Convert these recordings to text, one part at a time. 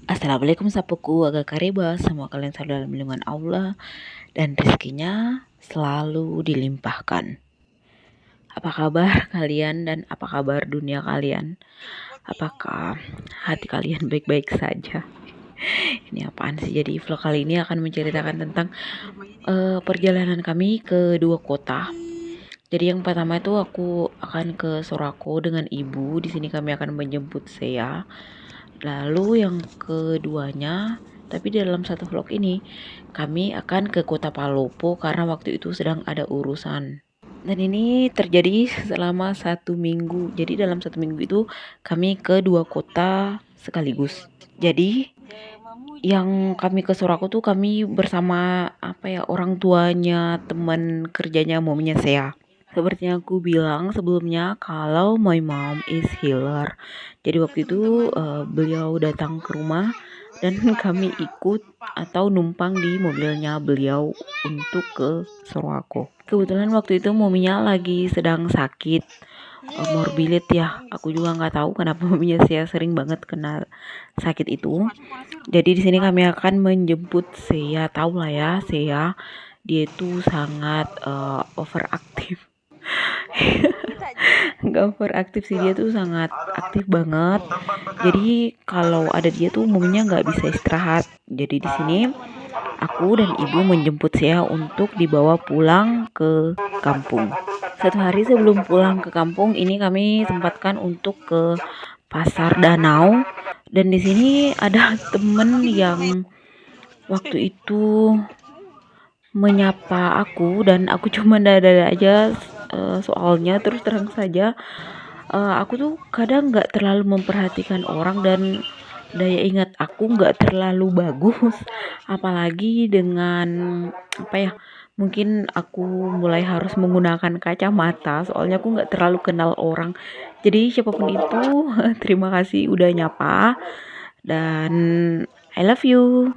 Assalamualaikum sapuku, agak karibah, semua kalian selalu dalam lindungan Allah dan rezekinya selalu dilimpahkan. Apa kabar kalian dan apa kabar dunia kalian? Apakah hati kalian baik-baik saja? Ini apaan sih? Jadi vlog kali ini akan menceritakan tentang perjalanan kami ke dua kota. Jadi yang pertama itu aku akan ke Sorako dengan ibu. Di sini kami akan menjemput Sea. Lalu yang keduanya, tapi di dalam satu vlog ini kami akan ke kota Palopo karena waktu itu sedang ada urusan. Dan ini terjadi selama 1 minggu. Jadi dalam 1 minggu itu kami ke dua kota sekaligus. Jadi yang kami ke Sorako tuh kami bersama orang tuanya teman kerjanya momnya Sea. Seperti yang aku bilang sebelumnya, kalau my mom is healer. Jadi waktu itu beliau datang ke rumah dan kami ikut atau numpang di mobilnya beliau untuk ke Sorako. Kebetulan waktu itu mominya lagi sedang sakit, morbilit ya. Aku juga nggak tahu kenapa mominya saya sering banget kena sakit itu. Jadi di sini kami akan menjemput Sea, tahu lah ya Sea, dia itu sangat overaktif. Nggak overaktif sih, dia tuh sangat aktif banget. Jadi kalau ada dia tuh mominya nggak bisa istirahat. Jadi di sini aku dan ibu menjemput Sea untuk dibawa pulang ke kampung. 1 hari sebelum pulang ke kampung ini kami sempatkan untuk ke pasar Danau. Dan di sini ada temen yang waktu itu menyapa aku dan aku cuma dada aja. Soalnya terus terang saja aku tuh kadang nggak terlalu memperhatikan orang dan daya ingat aku nggak terlalu bagus, apalagi dengan mungkin aku mulai harus menggunakan kacamata soalnya aku nggak terlalu kenal orang. Jadi siapapun itu terima kasih udah nyapa dan I love you.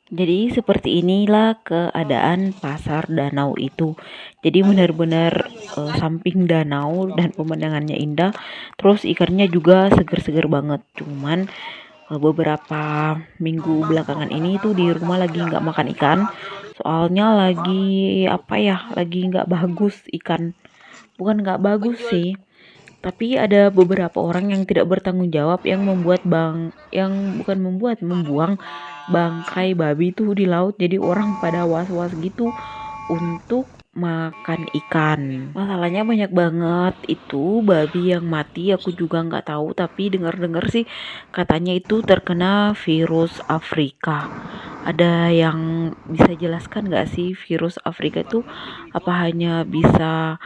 Jadi seperti inilah keadaan pasar Danau itu. Jadi benar-benar samping danau dan pemandangannya indah. Terus ikannya juga seger-seger banget. Cuman beberapa minggu belakangan ini tuh di rumah lagi nggak makan ikan. Soalnya lagi lagi nggak bagus ikan. Bukan nggak bagus sih, tapi ada beberapa orang yang tidak bertanggung jawab yang membuang bangkai babi itu di laut. Jadi orang pada was-was gitu untuk makan ikan. Masalahnya banyak banget itu babi yang mati. Aku juga nggak tahu, tapi dengar-dengar sih katanya itu terkena virus Afrika. Ada yang bisa jelaskan nggak sih virus Afrika itu apa hanya bisa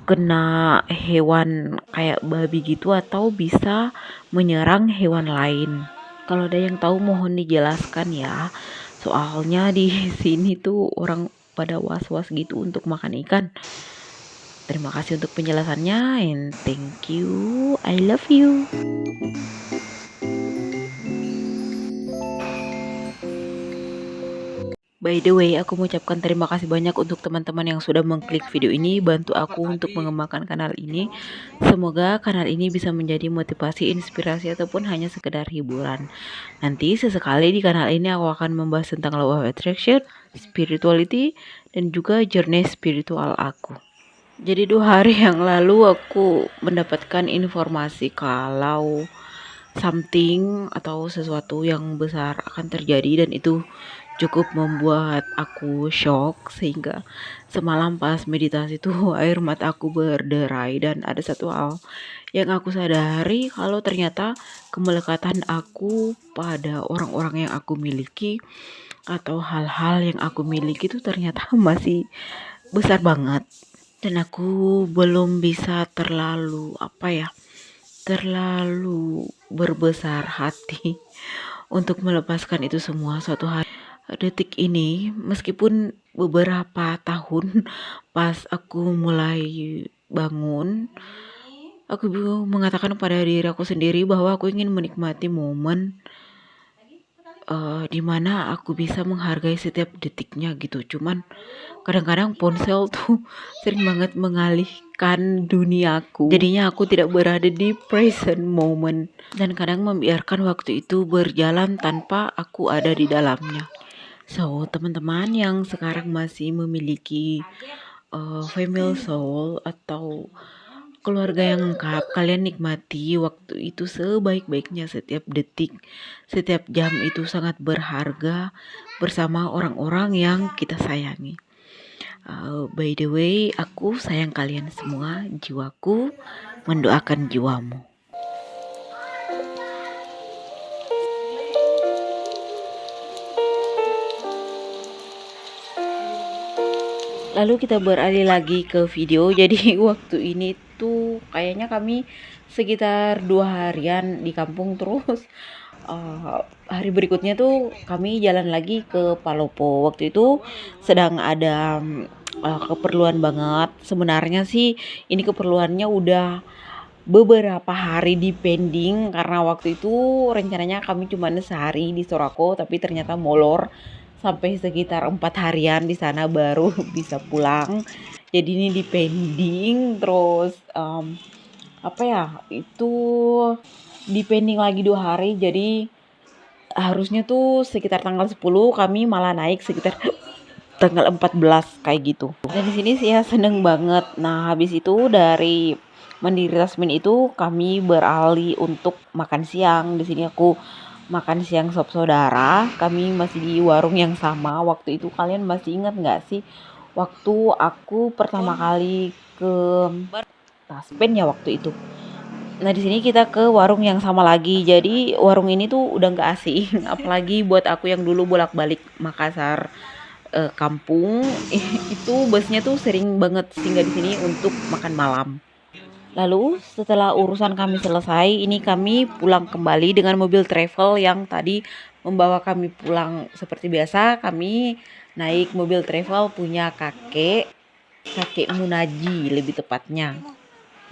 kena hewan kayak babi gitu atau bisa menyerang hewan lain? Kalau ada yang tahu mohon dijelaskan ya. Soalnya di sini tuh orang pada was-was gitu untuk makan ikan. Terima kasih untuk penjelasannya and thank you. I love you. By the way, aku mengucapkan terima kasih banyak untuk teman-teman yang sudah mengklik video ini, bantu aku untuk mengembangkan kanal ini. Semoga kanal ini bisa menjadi motivasi, inspirasi, ataupun hanya sekedar hiburan. Nanti sesekali di kanal ini aku akan membahas tentang law of attraction, spirituality, dan juga journey spiritual aku. Jadi 2 hari yang lalu aku mendapatkan informasi kalau something atau sesuatu yang besar akan terjadi dan itu cukup membuat aku shock, sehingga semalam pas meditasi tuh air mata aku berderai. Dan ada satu hal yang aku sadari, kalau ternyata kemelekatan aku pada orang-orang yang aku miliki atau hal-hal yang aku miliki itu ternyata masih besar banget. Dan aku belum bisa terlalu berbesar hati untuk melepaskan itu semua. Suatu hari, detik ini, meskipun beberapa tahun pas aku mulai bangun, aku mengatakan pada diri aku sendiri bahwa aku ingin menikmati momen dimana aku bisa menghargai setiap detiknya gitu. Cuman kadang-kadang ponsel tuh sering banget mengalihkan duniaku. Jadinya aku tidak berada di present moment dan kadang membiarkan waktu itu berjalan tanpa aku ada di dalamnya. So, teman-teman yang sekarang masih memiliki family soul atau keluarga yang lengkap, kalian nikmati waktu itu sebaik-baiknya. Setiap detik, setiap jam itu sangat berharga bersama orang-orang yang kita sayangi. By the way, aku sayang kalian semua. Jiwaku mendoakan jiwamu. Lalu kita beralih lagi ke video. Jadi waktu ini tuh kayaknya kami sekitar 2 harian di kampung. Terus hari berikutnya tuh kami jalan lagi ke Palopo. Waktu itu sedang ada keperluan banget. Sebenarnya sih ini keperluannya udah beberapa hari di pending, karena waktu itu rencananya kami cuma sehari di Sorako, tapi ternyata molor sampai sekitar 4 harian di sana baru bisa pulang. Jadi ini di pending terus itu di pending lagi 2 hari. Jadi harusnya tuh sekitar tanggal 10, kami malah naik sekitar tanggal 14 kayak gitu. Dan di sini sih ya seneng banget. Nah, habis itu dari Mandiri Tasmin itu kami beralih untuk makan siang. Di sini aku makan siang sop saudara. Kami masih di warung yang sama. Waktu itu kalian masih ingat nggak sih waktu aku pertama kali ke Taspen ya waktu itu. Nah, di sini kita ke warung yang sama lagi. Jadi warung ini tuh udah nggak asing, apalagi buat aku yang dulu bolak-balik Makassar kampung. Itu busnya tuh sering banget singgah di sini untuk makan malam. Lalu setelah urusan kami selesai, ini kami pulang kembali dengan mobil travel yang tadi membawa kami pulang. Seperti biasa, kami naik mobil travel punya kakek Munaji lebih tepatnya.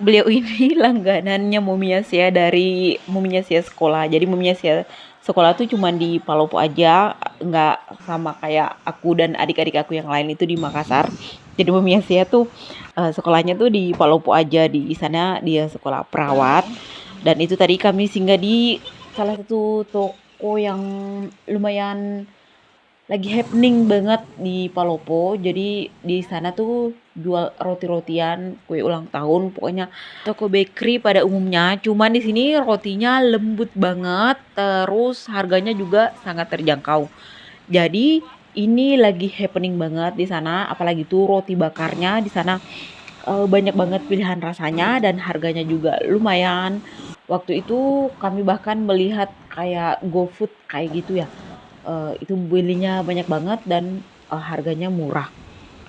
Beliau ini langganannya Momiasia dari Momiasia sekolah. Jadi Momiasia sekolah tuh cuma di Palopo aja, nggak sama kayak aku dan adik-adik aku yang lain itu di Makassar. Jadi Momiasia tuh sekolahnya tuh di Palopo aja. Di sana dia sekolah perawat. Dan itu tadi kami singgah di salah satu toko yang lumayan lagi happening banget di Palopo. Jadi di sana tuh jual roti-rotian, kue ulang tahun, pokoknya toko bakery pada umumnya. Cuman di sini rotinya lembut banget, terus harganya juga sangat terjangkau. Jadi ini lagi happening banget di sana, apalagi tuh roti bakarnya di sana banyak banget pilihan rasanya dan harganya juga lumayan. Waktu itu kami bahkan melihat kayak GoFood kayak gitu ya. Itu belinya banyak banget dan harganya murah.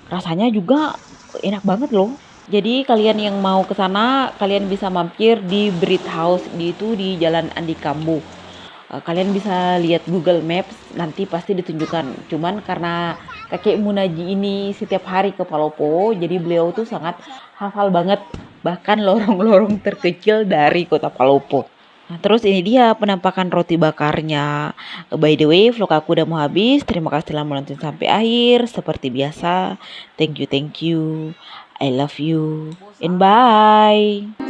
Rasanya juga enak banget loh. Jadi kalian yang mau ke sana, kalian bisa mampir di Bread House di Jalan Andi Kambu. Kalian bisa lihat Google Maps, nanti pasti ditunjukkan. Cuman karena kakek Munaji ini setiap hari ke Palopo, jadi beliau tuh sangat hafal banget bahkan lorong-lorong terkecil dari kota Palopo. Nah, terus ini dia penampakan roti bakarnya. By the way, vlog aku udah mau habis. Terima kasih telah menonton sampai akhir. Seperti biasa, thank you. I love you. And bye.